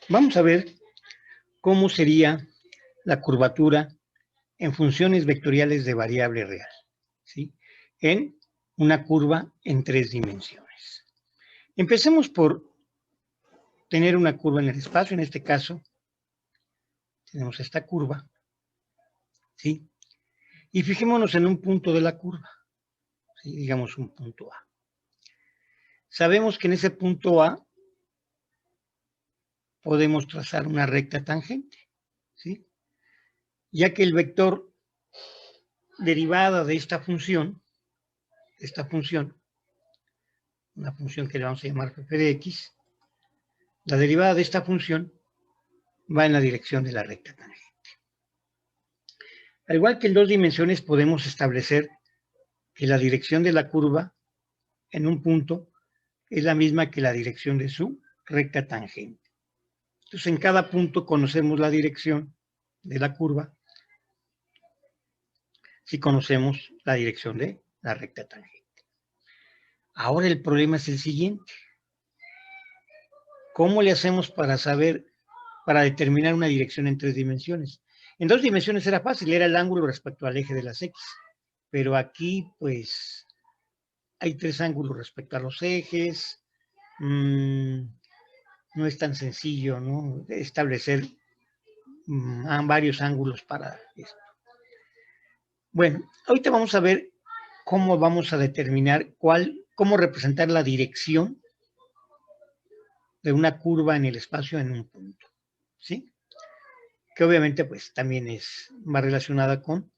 Vamos a ver cómo sería la curvatura en funciones vectoriales de variable real, ¿sí? En una curva en 3 dimensiones. Empecemos por tener una curva en el espacio. En este caso, tenemos esta curva, ¿sí? Y fijémonos en un punto de la curva, ¿sí? Digamos un punto A. Sabemos que en ese punto A podemos trazar una recta tangente, ¿sí? Ya que el vector derivada de esta función, una función que le vamos a llamar f de x, la derivada de esta función va en la dirección de la recta tangente. Al igual que en 2 dimensiones podemos establecer que la dirección de la curva en un punto es la misma que la dirección de su recta tangente. Entonces, en cada punto conocemos la dirección de la curva si conocemos la dirección de la recta tangente. Ahora el problema es el siguiente. ¿Cómo le hacemos para saber, para determinar una dirección en 3 dimensiones? En 2 dimensiones era fácil, era el ángulo respecto al eje de las X. Pero aquí, pues, hay 3 ángulos respecto a los ejes. No es tan sencillo, ¿no? Establecer varios ángulos para esto. Bueno, ahorita vamos a ver cómo vamos a determinar cómo representar la dirección de una curva en el espacio en un punto, ¿sí? Que obviamente pues también es más relacionada con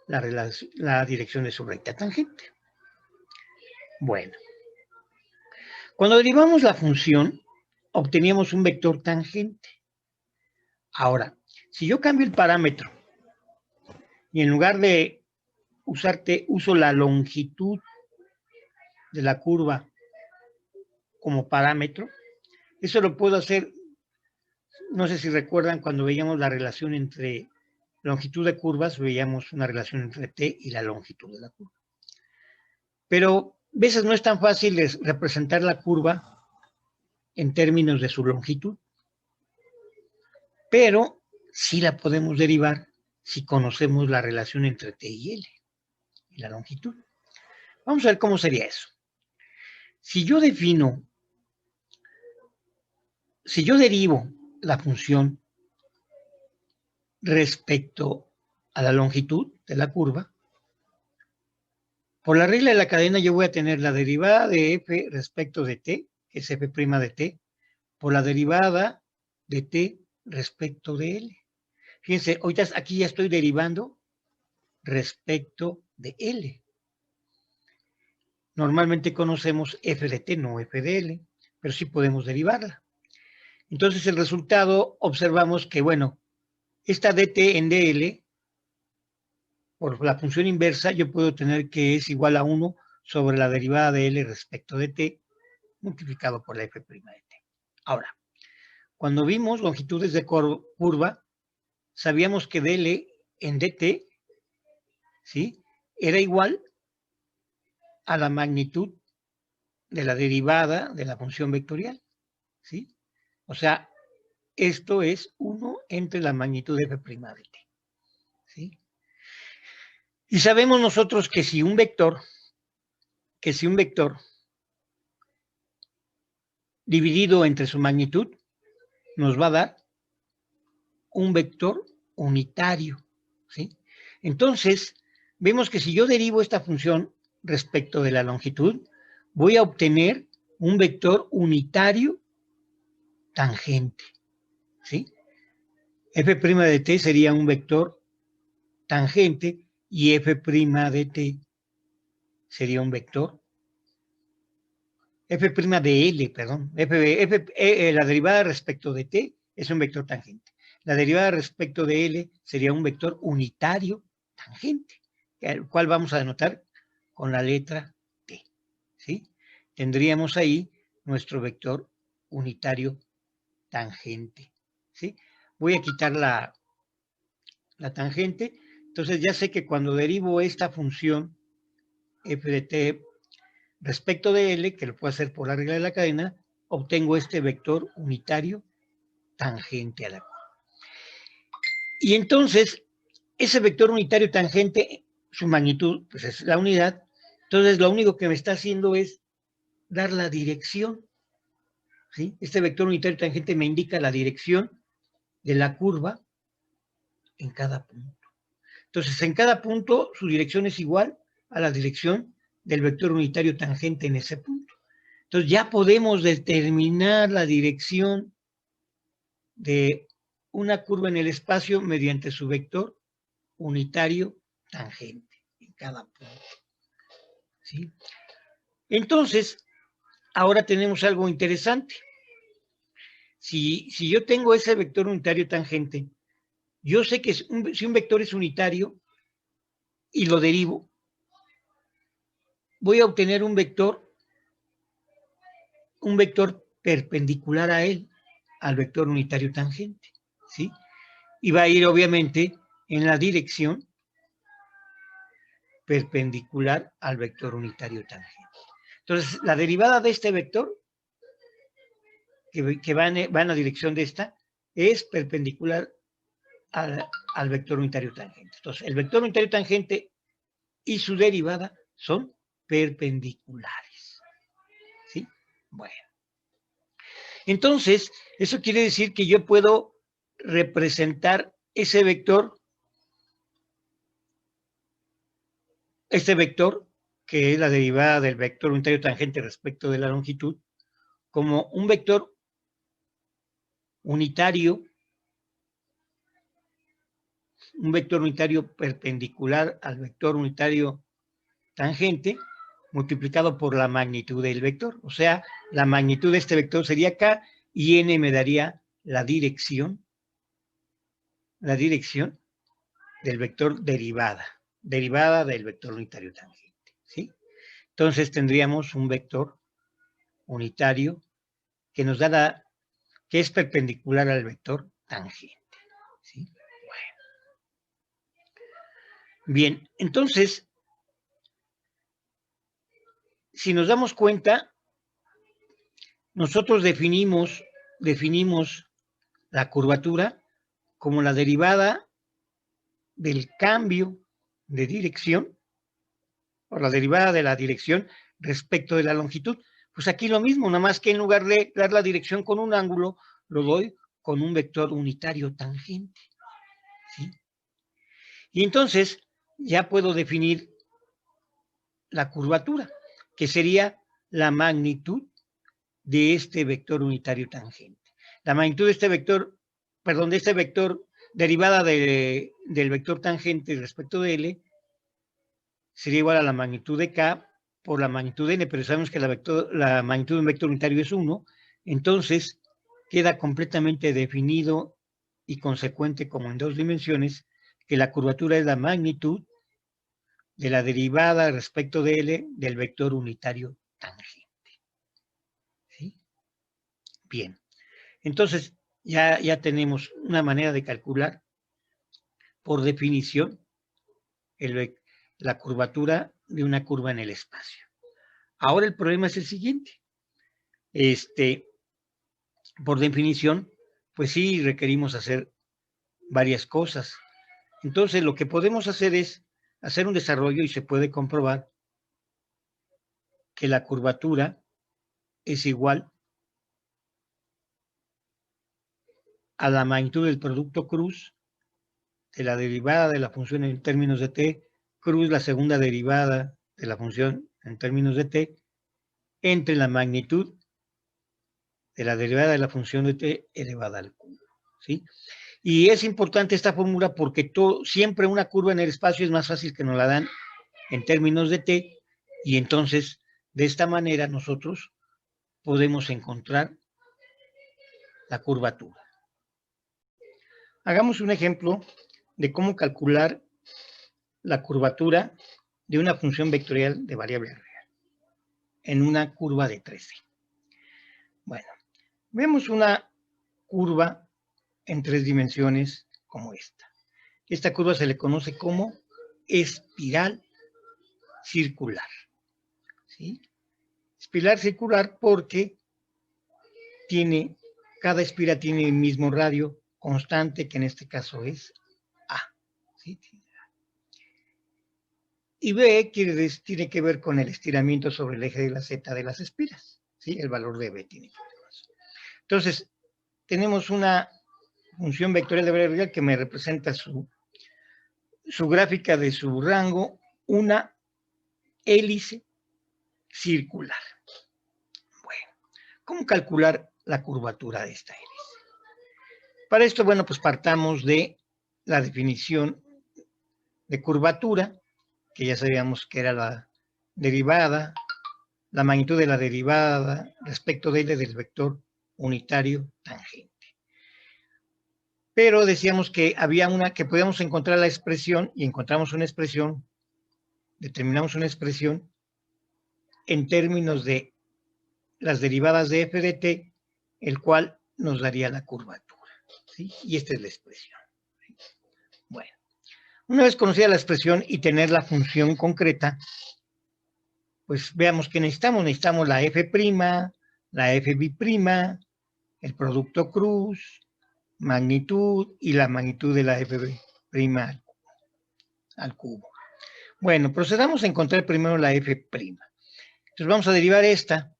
la dirección de su recta tangente. Bueno, cuando derivamos la función, obteníamos un vector tangente. Ahora, si yo cambio el parámetro y en lugar de uso la longitud de la curva como parámetro, eso lo puedo hacer, no sé si recuerdan cuando veíamos la relación entre longitud de curvas, veíamos una relación entre t y la longitud de la curva. Pero a veces no es tan fácil representar la curva en términos de su longitud, pero sí la podemos derivar si conocemos la relación entre t y l y la longitud. Vamos a ver cómo sería eso. Si yo derivo la función respecto a la longitud de la curva, por la regla de la cadena yo voy a tener la derivada de f respecto de t, que es f' de t, por la derivada de t respecto de l. Fíjense, ahorita aquí ya estoy derivando respecto de L. Normalmente conocemos f de t, no f de L, pero sí podemos derivarla. Entonces el resultado, observamos que, bueno, esta dt en dl, por la función inversa, yo puedo tener que es igual a 1 sobre la derivada de L respecto de t, multiplicado por la f' de t. Ahora, cuando vimos longitudes de curva, sabíamos que dl en dt, ¿sí?, era igual a la magnitud de la derivada de la función vectorial, ¿sí? O sea, esto es 1 entre la magnitud de f' de t, ¿sí? Y sabemos nosotros que si un vector dividido entre su magnitud nos va a dar un vector unitario, ¿sí? Entonces, vemos que si yo derivo esta función respecto de la longitud, voy a obtener un vector unitario tangente, ¿sí? F' de t sería un vector tangente y f' de t sería un vector f' de l, perdón, la derivada respecto de t es un vector tangente. La derivada respecto de l sería un vector unitario tangente, el cual vamos a denotar con la letra t, ¿sí? Tendríamos ahí nuestro vector unitario tangente, ¿sí? Voy a quitar la tangente, entonces ya sé que cuando derivo esta función f de t respecto de L, que lo puedo hacer por la regla de la cadena, obtengo este vector unitario tangente a la curva. Y entonces, ese vector unitario tangente, su magnitud, pues es la unidad. Entonces, lo único que me está haciendo es dar la dirección, ¿sí? Este vector unitario tangente me indica la dirección de la curva en cada punto. Entonces, en cada punto, su dirección es igual a la dirección del vector unitario tangente en ese punto. Entonces, ya podemos determinar la dirección de una curva en el espacio mediante su vector unitario tangente en cada punto, ¿sí? Entonces, ahora tenemos algo interesante. Si yo tengo ese vector unitario tangente, yo sé que si un vector es unitario y lo derivo, voy a obtener un vector perpendicular a él, al vector unitario tangente, ¿sí? Y va a ir obviamente en la dirección perpendicular al vector unitario tangente. Entonces, la derivada de este vector, que va en la dirección de esta, es perpendicular al vector unitario tangente. Entonces, el vector unitario tangente y su derivada son perpendiculares, ¿sí? Bueno. Entonces, eso quiere decir que yo puedo representar ese vector, que es la derivada del vector unitario tangente respecto de la longitud, como un vector unitario, perpendicular al vector unitario tangente, multiplicado por la magnitud del vector. O sea, la magnitud de este vector sería K y N me daría la dirección del vector derivada del vector unitario tangente, ¿sí? Entonces tendríamos un vector unitario que nos da que es perpendicular al vector tangente, ¿sí? Bueno. Bien, entonces, si nos damos cuenta, nosotros definimos la curvatura como la derivada del cambio de dirección, o la derivada de la dirección respecto de la longitud. Pues aquí lo mismo, nada más que en lugar de dar la dirección con un ángulo, lo doy con un vector unitario tangente, ¿sí? Y entonces ya puedo definir la curvatura, que sería la magnitud de este vector unitario tangente. La magnitud de este vector, derivada del vector tangente respecto de L, sería igual a la magnitud de K por la magnitud de N, pero sabemos que la magnitud de un vector unitario es 1, entonces queda completamente definido y consecuente como en dos dimensiones que la curvatura es la magnitud de la derivada respecto de L del vector unitario tangente, ¿sí? Bien, entonces ya tenemos una manera de calcular por definición la curvatura de una curva en el espacio. Ahora el problema es el siguiente. Por definición, pues sí requerimos hacer varias cosas. Entonces lo que podemos hacer es hacer un desarrollo y se puede comprobar que la curvatura es igual a la magnitud del producto cruz de la derivada de la función en términos de t, cruz la segunda derivada de la función en términos de t, entre la magnitud de la derivada de la función de t elevada al cubo, ¿sí? Y es importante esta fórmula porque siempre una curva en el espacio es más fácil que nos la dan en términos de t, y entonces de esta manera nosotros podemos encontrar la curvatura. Hagamos un ejemplo de cómo calcular la curvatura de una función vectorial de variable real en una curva de 13. Bueno, vemos una curva en 3 dimensiones como esta. Esta curva se le conoce como espiral circular, ¿sí? Espiral circular porque tiene cada espira tiene el mismo radio constante, que en este caso es A. ¿Sí? Y B tiene que ver con el estiramiento sobre el eje de la Z de las espiras. ¿Sí? El valor de B tiene que ver con eso. Entonces, tenemos una función vectorial de variable real que me representa su gráfica de su rango, una hélice circular. Bueno, ¿cómo calcular la curvatura de esta hélice? Para esto, bueno, pues partamos de la definición de curvatura, que ya sabíamos que era la derivada, la magnitud de la derivada respecto de L del vector unitario tangente. Pero decíamos que había una que podíamos encontrar la expresión, y encontramos una expresión, determinamos una expresión en términos de las derivadas de f de t, el cual nos daría la curvatura. ¿Sí? Y esta es la expresión. Bueno, una vez conocida la expresión y tener la función concreta, pues veamos que necesitamos. Necesitamos la f', la fb', el producto cruz, magnitud y la magnitud de la fb' al cubo. Bueno, procedamos a encontrar primero la f'. Entonces vamos a derivar esta,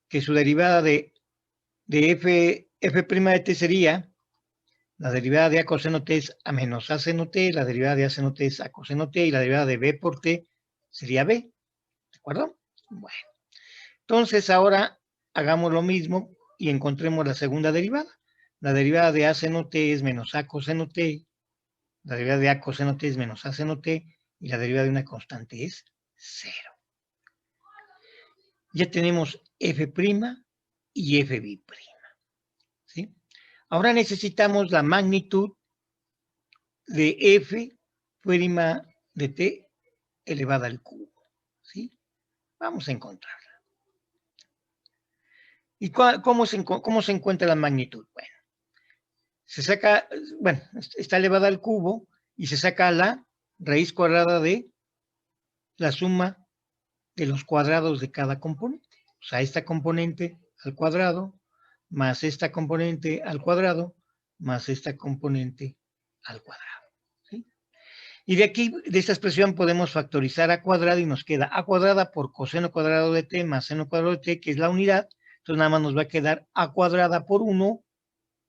que su derivada de f' de t sería, la derivada de a coseno t es a menos a seno t, la derivada de a seno t es a coseno t, y la derivada de b por t sería b. ¿De acuerdo? Bueno, entonces ahora hagamos lo mismo y encontremos la segunda derivada. La derivada de a seno t es menos a coseno t, la derivada de a coseno t es menos a seno t, y la derivada de una constante es 0. Ya tenemos f' y fb'. ¿Sí? Ahora necesitamos la magnitud de f' de t elevada al cubo. ¿Sí? Vamos a encontrarla. ¿Y cómo se encuentra la magnitud? Bueno, se saca, bueno, está elevada al cubo y se saca la raíz cuadrada de la suma de los cuadrados de cada componente. O sea, esta componente al cuadrado, más esta componente al cuadrado, más esta componente al cuadrado. ¿Sí? Y de aquí, de esta expresión, podemos factorizar a cuadrado y nos queda a cuadrada por coseno cuadrado de t más seno cuadrado de t, que es la unidad. Entonces nada más nos va a quedar a cuadrada por 1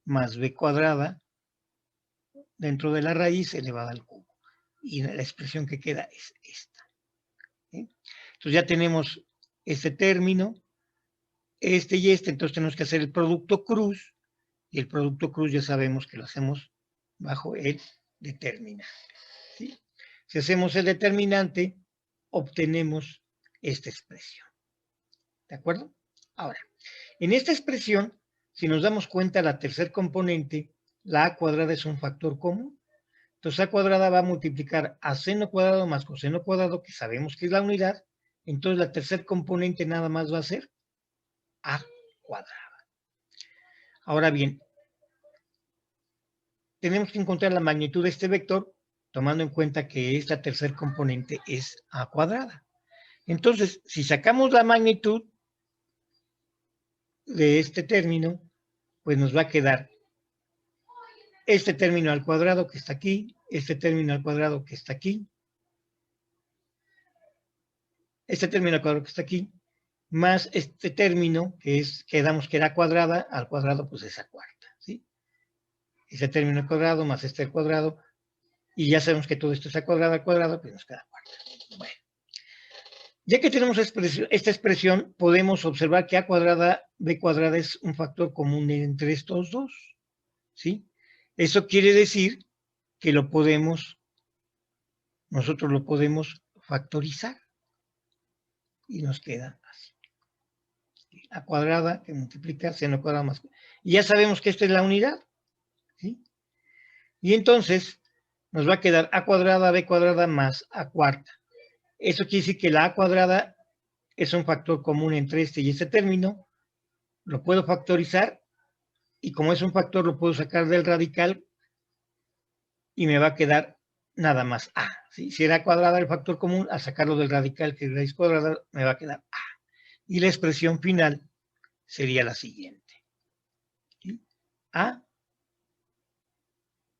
más b cuadrada dentro de la raíz elevada al cubo. Y la expresión que queda es esta. ¿Sí? Entonces ya tenemos este término, este y este, entonces tenemos que hacer el producto cruz, y el producto cruz ya sabemos que lo hacemos bajo el determinante. ¿Sí? Si hacemos el determinante, obtenemos esta expresión. ¿De acuerdo? Ahora, en esta expresión, si nos damos cuenta, la tercer componente, la a cuadrada, es un factor común. Entonces a cuadrada va a multiplicar a seno cuadrado más coseno cuadrado, que sabemos que es la unidad. Entonces la tercer componente nada más va a ser a cuadrada. Ahora bien, tenemos que encontrar la magnitud de este vector, tomando en cuenta que esta tercer componente es a cuadrada. Entonces, si sacamos la magnitud de este término, pues nos va a quedar este término al cuadrado que está aquí, este término al cuadrado que está aquí, este término al cuadrado que está aquí, más este término que damos que era cuadrada, al cuadrado pues es a cuarta, ¿sí? Este término al cuadrado más este al cuadrado, y ya sabemos que todo esto es a cuadrado al cuadrado, pues nos queda cuarta. Bueno, ya que tenemos esta expresión, podemos observar que a cuadrada, b cuadrada es un factor común entre estos dos, ¿sí? Eso quiere decir que nosotros lo podemos factorizar, y nos queda así. A cuadrada que multiplica seno cuadrado más. Y ya sabemos que esta es la unidad, ¿sí? Y entonces nos va a quedar a cuadrada, b cuadrada más a cuarta. Eso quiere decir que la a cuadrada es un factor común entre este y este término. Lo puedo factorizar, y como es un factor lo puedo sacar del radical y me va a quedar nada más a. ¿Sí? Si era cuadrada el factor común, al sacarlo del radical, que es raíz cuadrada, me va a quedar a. Y la expresión final sería la siguiente. A,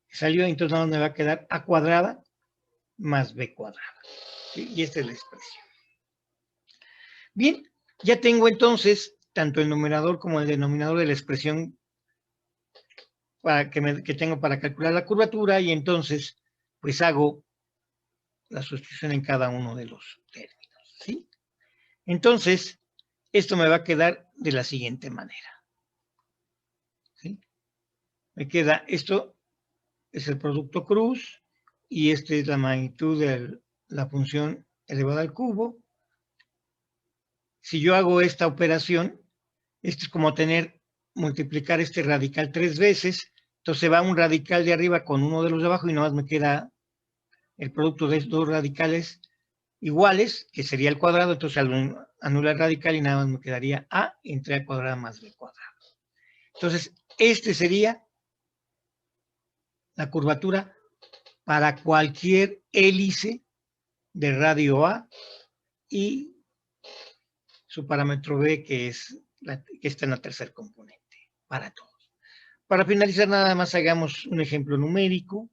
salió, entonces nada más me va a quedar A cuadrada más B cuadrada. ¿Sí? Y esta es la expresión. Bien, ya tengo entonces tanto el numerador como el denominador de la expresión que tengo para calcular la curvatura, y entonces pues hago la sustitución en cada uno de los términos, ¿sí? Entonces, esto me va a quedar de la siguiente manera, ¿sí? Me queda, esto es el producto cruz, y esta es la magnitud de la función elevada al cubo. Si yo hago esta operación, esto es como multiplicar este radical 3 veces, entonces va un radical de arriba con uno de los de abajo y nada más me queda el producto de estos dos radicales iguales, que sería el cuadrado, entonces anula el radical y nada más me quedaría A entre A cuadrada más B cuadrado. Entonces, este sería la curvatura para cualquier hélice de radio A y su parámetro B, que está en la tercer componente, para todos. Para finalizar, nada más hagamos un ejemplo numérico.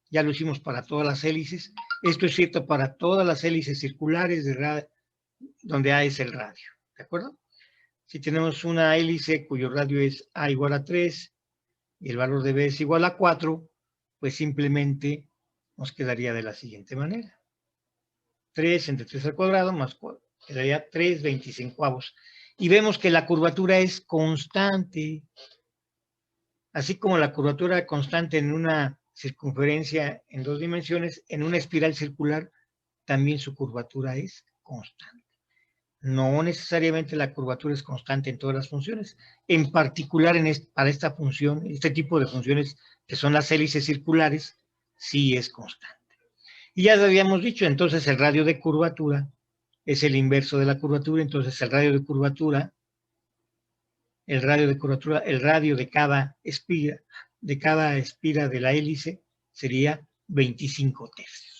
Ya lo hicimos para todas las hélices. Esto es cierto para todas las hélices circulares donde A es el radio. ¿De acuerdo? Si tenemos una hélice cuyo radio es A igual a 3 y el valor de B es igual a 4, pues simplemente nos quedaría de la siguiente manera. 3 entre 3 al cuadrado más 4, quedaría 3/25. Y vemos que la curvatura es constante. Así como la curvatura constante en una circunferencia en 2 dimensiones, en una espiral circular también su curvatura es constante. No necesariamente la curvatura es constante en todas las funciones. En particular para esta función, este tipo de funciones que son las hélices circulares, sí es constante. Y ya lo habíamos dicho, entonces el radio de curvatura es el inverso de la curvatura, entonces el radio de curvatura, el radio de cada espira de la hélice sería 25 tercios.